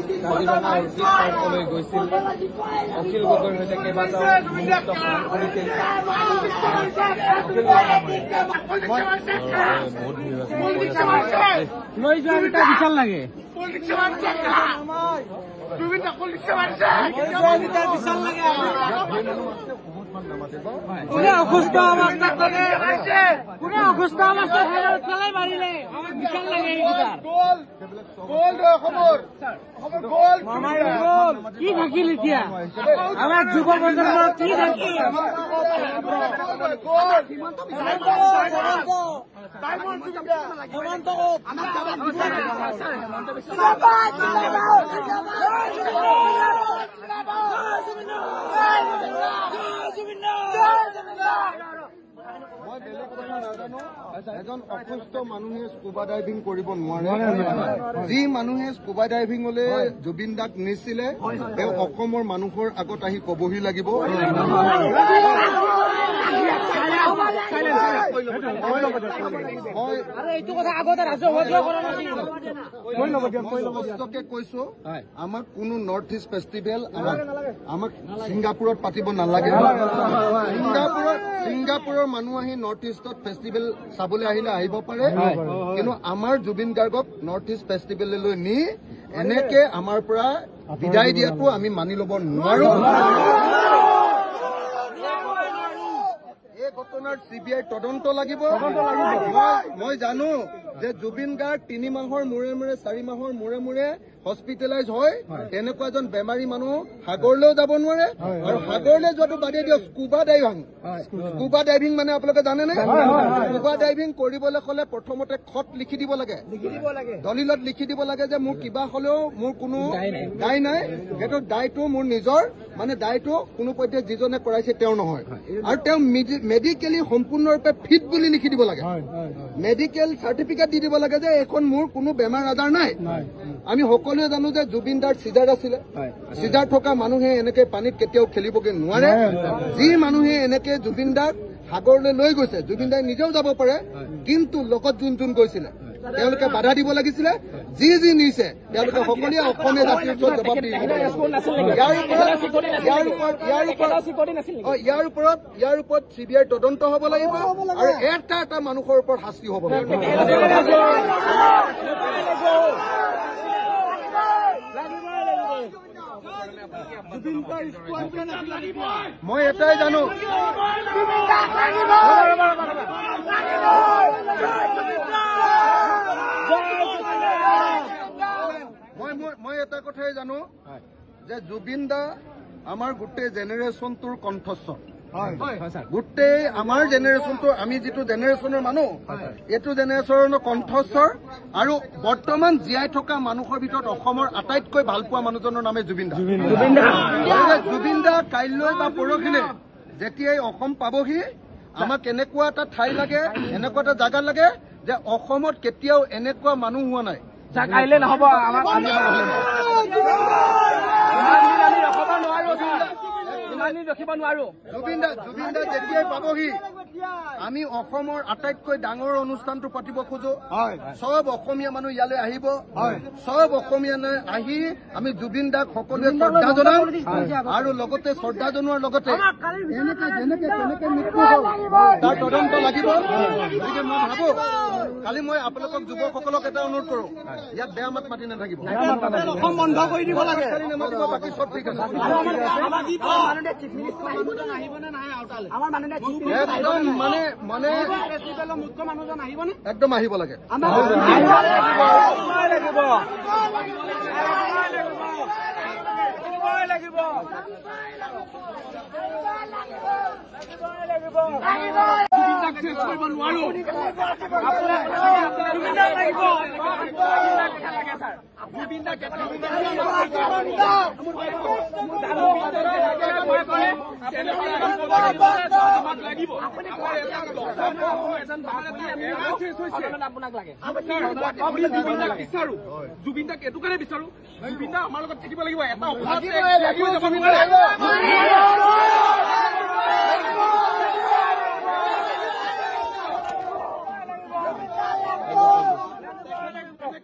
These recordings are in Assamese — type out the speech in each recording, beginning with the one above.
কাজিৰঙা উদ্ভিদ পাৰ্কলৈ গৈছিল। অখিল গগৈৰ সৈতে কেইবাটাও মুহূৰ্ত পালন কৰিছিল। বহুত ভিৰ লৈ যোৱা কেইটা বিশাল লাগে। কোনে অসুস্থ অৱস্থাত কোনে অসুস্থ অৱস্থাত পেলাই মাৰিলে বিশাল লাগে। কি থাকিল এতিয়া আমাৰ যুৱ প্ৰজন্মৰ কি থাকিল? মই বেলেগ কথা নাজানো। এজন অসুস্থ মানুহে স্কুবা ডাইভিং কৰিব নোৱাৰে। যি মানুহে স্কুবা ডাইভিঙলৈ জুবিন দাক নিছিলে তেওঁ অসমৰ মানুহৰ আগত আহি কবহি লাগিব। স্পষ্টকে কৈছো আমাক কোনো নৰ্থ ইষ্ট ফেষ্টিভেল আমাক ছিংগাপুৰত পাতিব নালাগে। ছিংগাপুৰৰ মানুহ আহি নৰ্থ ইষ্টত ফেষ্টিভেল চাবলৈ আহিলে আহিব পাৰে, কিন্তু আমাৰ জুবিন গাৰ্গক নৰ্থ ইষ্ট ফেষ্টিভেললৈ নি এনেকে আমাৰ পৰা বিদায় দিয়াটো আমি মানি ল'ব নোৱাৰো। এই ঘটনাৰ CBI তদন্ত লাগিব। মই জানো যে জুবিন গাৰ্গ 3 মাহৰ মূৰে মূৰে 4 মাহৰ মূৰে মূৰে হস্পিটেলাইজ হয়। তেনেকুৱা এজন বেমাৰী মানুহ সাগৰলৈও যাব নোৱাৰে, আৰু সাগৰলৈ যোৱাটো বাদেই দিয়ক স্কুবা ডাইভিং মানে আপোনালোকে জানেনে? স্কুবা ডাইভিং কৰিবলৈ হলে প্ৰথমতে খত লিখি দিব লাগে, দলিলত লিখি দিব লাগে যে মোৰ কিবা হলেও মোৰ কোনো দায় নাই। সেইটো দায়টো মোৰ নিজৰ, মানে দায়টো কোনো পধ্যে যিজনে কৰাইছে তেওঁ নহয়, আৰু তেওঁ মেডিকেলি সম্পূৰ্ণৰূপে ফিট বুলি লিখি দিব লাগে। মেডিকেল চাৰ্টিফিকেট দি দিব লাগে যে এখন মোৰ কোনো বেমাৰ আজাৰ নাই। আমি সকলোৱে জানো যে জুবিন দাৰ চিজাৰ আছিলে। চিজাৰ থকা মানুহে এনেকে পানীত কেতিয়াও খেলিবগে নোৱাৰে। যি মানুহে এনেকে জুবিন দাক সাগৰলৈ লৈ গৈছে, জুবিন দাই নিজেও যাব পাৰে, কিন্তু লগত যোন গৈছিলে তেওঁলোকে বাধা দিব লাগিছিলে। যি নিছে তেওঁলোকে সকলোৱে অসমীয়া জাতিৰ ওচৰত জবাব দি ইয়াৰ ওপৰত CBI তদন্ত হ'ব লাগিব, আৰু এটা মানুহৰ ওপৰত শাস্তি হ'ব লাগিব। মই এটাই জানো, মই এটা কথাই জানো যে জুবিন দা আমাৰ গোটেই জেনেৰেশ্যনটোৰ কণ্ঠস্বৰ। গোটেই আমাৰ জেনেৰেশ্যনটো, আমি যিটো জেনেৰেশ্যনৰ মানুহ, এইটো জেনেৰেশ্যনৰ কণ্ঠস্বৰ। আৰু বৰ্তমান জীয়াই থকা মানুহৰ ভিতৰত অসমৰ আটাইতকৈ ভাল পোৱা মানুহজনৰ নামে জুবিন দা। জুবিন দা কাইলৈ বা পৰহিলৈ যেতিয়াই অসম পাবহি, আমাক এনেকুৱা এটা ঠাই লাগে, এনেকুৱা এটা জাগা লাগে যে অসমত কেতিয়াও এনেকুৱা মানুহ হোৱা নাই। কাইলৈ নহ'ব, ৰখিব নোৱাৰো। জুবিন দা যেতিয়াই পাবহি আমি অসমৰ আটাইতকৈ ডাঙৰ অনুষ্ঠানটো পাতিব খোজো। চব অসমীয়া মানুহ ইয়ালৈ আহিব, চব অসমীয়া আহি আমি জুবিন দাক সকলোৱে শ্ৰদ্ধা জনাম, আৰু লগতে শ্ৰদ্ধা জনোৱাৰ লগতে কেনেকে মৃত্যু হ'ল তাৰ তদন্ত লাগিব। গতিকে মই ভাবো কালি মই আপোনালোকক যুৱকসকলক এটা অনুৰোধ কৰো, ইয়াত বেয়া মাত মাতি নাথাকিব, অসম বন্ধ কৰি দিব লাগে। নামাতিব, বাকী চব ঠিক আছে। একদম আহিব লাগে। জুবিন দাক এইটো কাৰণে বিচাৰো, জুবিন দা আমাৰ লগত থাকিব লাগিব। এটা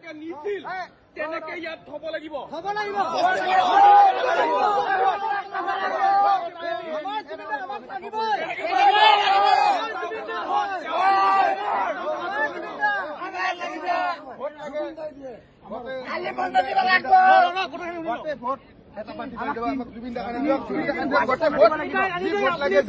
যেনেকে নিছিল তেনেকে ইয়াত থব লাগিব। জুবিন ডা ভোট লাগে